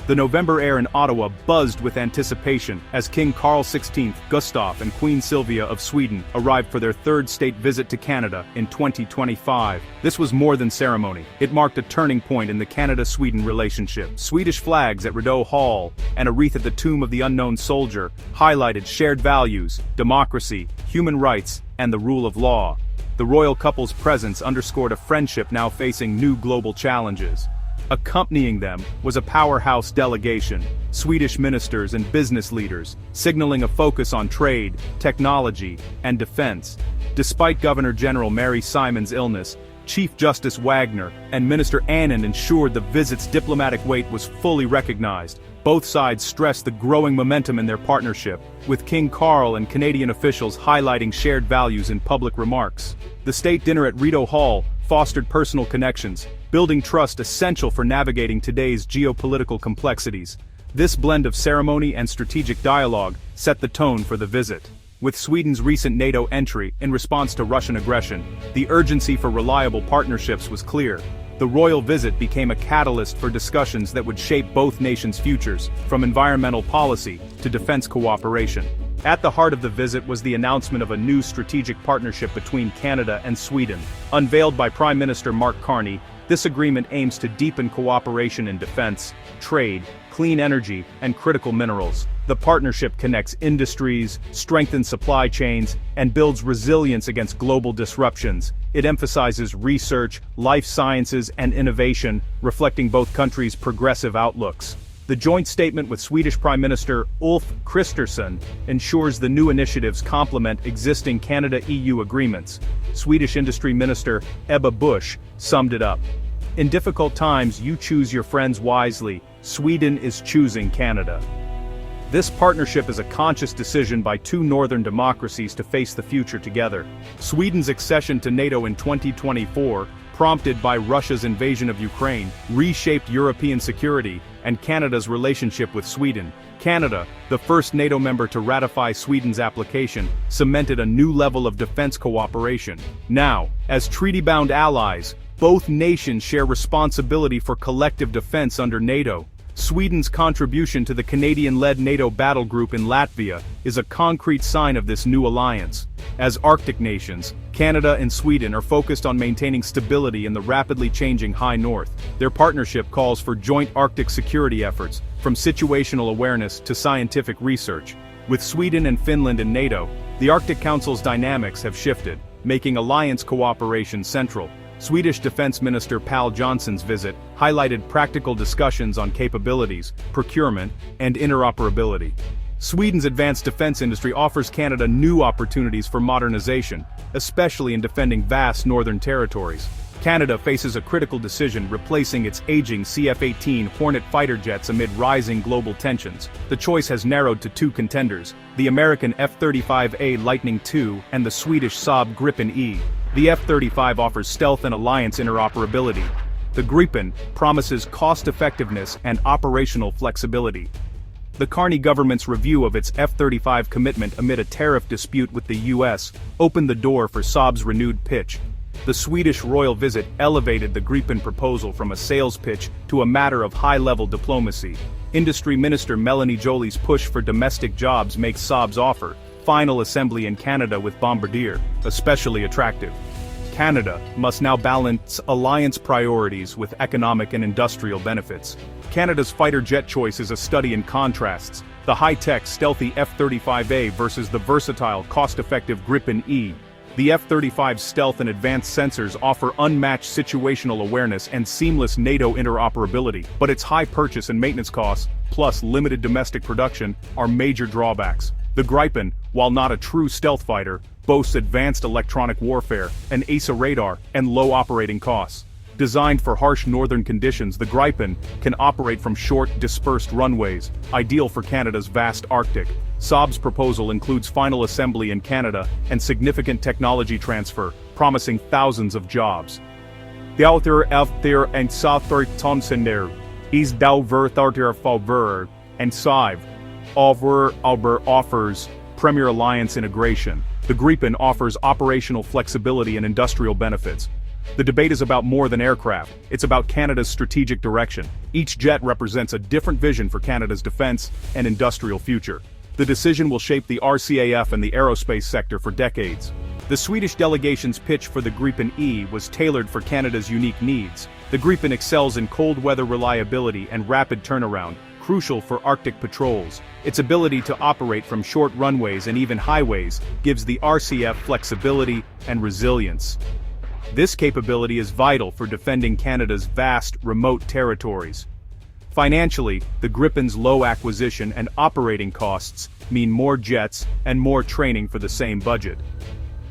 The November air in Ottawa buzzed with anticipation as King Carl XVI Gustaf and Queen Sylvia of Sweden arrived for their third state visit to Canada in 2025. This was more than ceremony. It marked a turning point in the Canada-Sweden relationship. Swedish flags at Rideau Hall and a wreath at the tomb of the unknown soldier highlighted shared values, democracy, human rights, and the rule of law. The royal couple's presence underscored a friendship now facing new global challenges. Accompanying them was a powerhouse delegation, Swedish ministers and business leaders, signaling a focus on trade, technology, and defense. Despite Governor General Mary Simon's illness, Chief Justice Wagner and Minister Anand ensured the visit's diplomatic weight was fully recognized. Both sides stressed the growing momentum in their partnership, with King Carl and Canadian officials highlighting shared values in public remarks. The state dinner at Rideau Hall fostered personal connections, building trust essential for navigating today's geopolitical complexities. This blend of ceremony and strategic dialogue set the tone for the visit. With Sweden's recent NATO entry in response to Russian aggression, the urgency for reliable partnerships was clear. The royal visit became a catalyst for discussions that would shape both nations' futures, from environmental policy to defense cooperation. At the heart of the visit was the announcement of a new strategic partnership between Canada and Sweden. Unveiled by Prime Minister Mark Carney, this agreement aims to deepen cooperation in defense, trade, clean energy, and critical minerals. The partnership connects industries, strengthens supply chains, and builds resilience against global disruptions. It emphasizes research, life sciences, and innovation, reflecting both countries' progressive outlooks. The joint statement with Swedish Prime Minister Ulf Kristersson ensures the new initiatives complement existing Canada-EU agreements. Swedish Industry Minister Ebba Busch summed it up. "In difficult times, you choose your friends wisely. Sweden is choosing Canada." This partnership is a conscious decision by two northern democracies to face the future together. Sweden's accession to NATO in 2024, prompted by Russia's invasion of Ukraine, reshaped European security, and Canada's relationship with Sweden. Canada, the first NATO member to ratify Sweden's application, cemented a new level of defense cooperation. Now, as treaty-bound allies, both nations share responsibility for collective defense under NATO. Sweden's contribution to the Canadian-led NATO battle group in Latvia is a concrete sign of this new alliance. As Arctic nations, Canada and Sweden are focused on maintaining stability in the rapidly changing high north. Their partnership calls for joint Arctic security efforts, from situational awareness to scientific research. With Sweden and Finland in NATO, the Arctic Council's dynamics have shifted, making alliance cooperation central. Swedish Defense Minister Pal Johnson's visit highlighted practical discussions on capabilities, procurement, and interoperability. Sweden's advanced defense industry offers Canada new opportunities for modernization, especially in defending vast northern territories. Canada faces a critical decision replacing its aging CF-18 Hornet fighter jets amid rising global tensions. The choice has narrowed to two contenders, the American F-35A Lightning II and the Swedish Saab Gripen E. The F-35 offers stealth and alliance interoperability. The Gripen promises cost-effectiveness and operational flexibility. The Carney government's review of its F-35 commitment amid a tariff dispute with the U.S. opened the door for Saab's renewed pitch. The Swedish royal visit elevated the Gripen proposal from a sales pitch to a matter of high-level diplomacy. Industry Minister Melanie Joly's push for domestic jobs makes Saab's offer, final assembly in Canada with Bombardier, especially attractive. Canada must now balance alliance priorities with economic and industrial benefits. Canada's fighter jet choice is a study in contrasts, the high-tech, stealthy F-35A versus the versatile, cost-effective Gripen E. The F-35's stealth and advanced sensors offer unmatched situational awareness and seamless NATO interoperability, but its high purchase and maintenance costs, plus limited domestic production, are major drawbacks. The Gripen, while not a true stealth fighter, boasts advanced electronic warfare, an AESA radar, and low operating costs. Designed for harsh northern conditions, the Gripen can operate from short, dispersed runways, ideal for Canada's vast Arctic. Saab's proposal includes final assembly in Canada and significant technology transfer, promising thousands of jobs. De author efter en sathortonsener is dauvertharter favor and Sive. Offers Premier Alliance integration. The Gripen offers operational flexibility and industrial benefits. The debate is about more than aircraft, it's about Canada's strategic direction. Each jet represents a different vision for Canada's defense and industrial future. The decision will shape the RCAF and the aerospace sector for decades. The Swedish delegation's pitch for the Gripen E was tailored for Canada's unique needs. The Gripen excels in cold weather reliability and rapid turnaround, crucial for Arctic patrols. Its ability to operate from short runways and even highways gives the RCF flexibility and resilience. This capability is vital for defending Canada's vast, remote territories. Financially, the Gripen's low acquisition and operating costs mean more jets and more training for the same budget.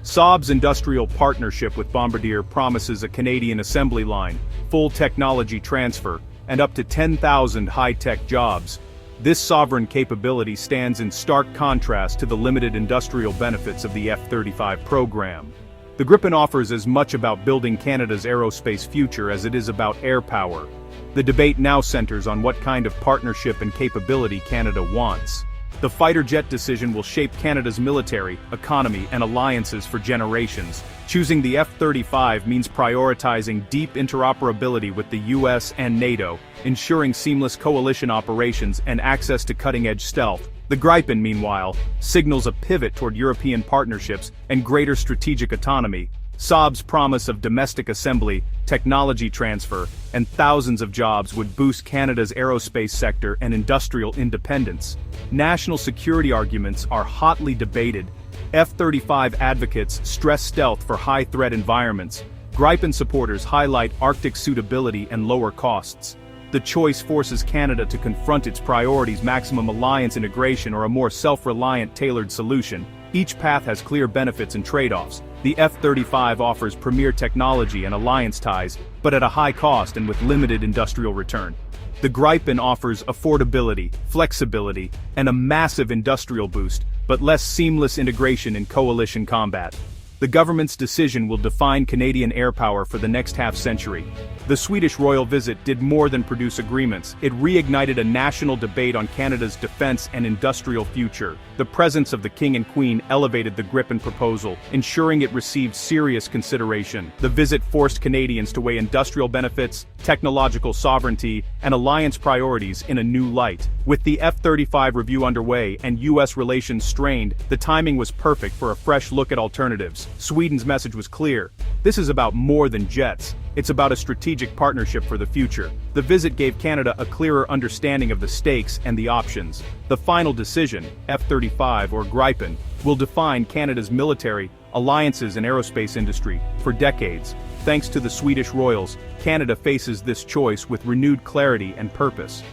Saab's industrial partnership with Bombardier promises a Canadian assembly line, full technology transfer, and up to 10,000 high-tech jobs. This sovereign capability stands in stark contrast to the limited industrial benefits of the F-35 program. The Gripen offers as much about building Canada's aerospace future as it is about air power. The debate now centers on what kind of partnership and capability Canada wants. The fighter jet decision will shape Canada's military, economy, and alliances for generations. Choosing the F-35 means prioritizing deep interoperability with the US and NATO, ensuring seamless coalition operations and access to cutting-edge stealth. The Gripen, meanwhile, signals a pivot toward European partnerships and greater strategic autonomy. Saab's promise of domestic assembly, technology transfer, and thousands of jobs would boost Canada's aerospace sector and industrial independence. National security arguments are hotly debated. F-35 advocates stress stealth for high-threat environments. Gripen supporters highlight Arctic suitability and lower costs. The choice forces Canada to confront its priorities: maximum alliance integration or a more self-reliant tailored solution. Each path has clear benefits and trade-offs. The F-35 offers premier technology and alliance ties, but at a high cost and with limited industrial return. The Gripen offers affordability, flexibility, and a massive industrial boost, but less seamless integration in coalition combat. The government's decision will define Canadian air power for the next half-century. The Swedish royal visit did more than produce agreements. It reignited a national debate on Canada's defense and industrial future. The presence of the King and Queen elevated the Gripen proposal, ensuring it received serious consideration. The visit forced Canadians to weigh industrial benefits, technological sovereignty, and alliance priorities in a new light. With the F-35 review underway and US relations strained, the timing was perfect for a fresh look at alternatives. Sweden's message was clear. This is about more than jets. It's about a strategic partnership for the future. The visit gave Canada a clearer understanding of the stakes and the options. The final decision, F-35 or Gripen, will define Canada's military, alliances and aerospace industry for decades. Thanks to the Swedish Royals, Canada faces this choice with renewed clarity and purpose.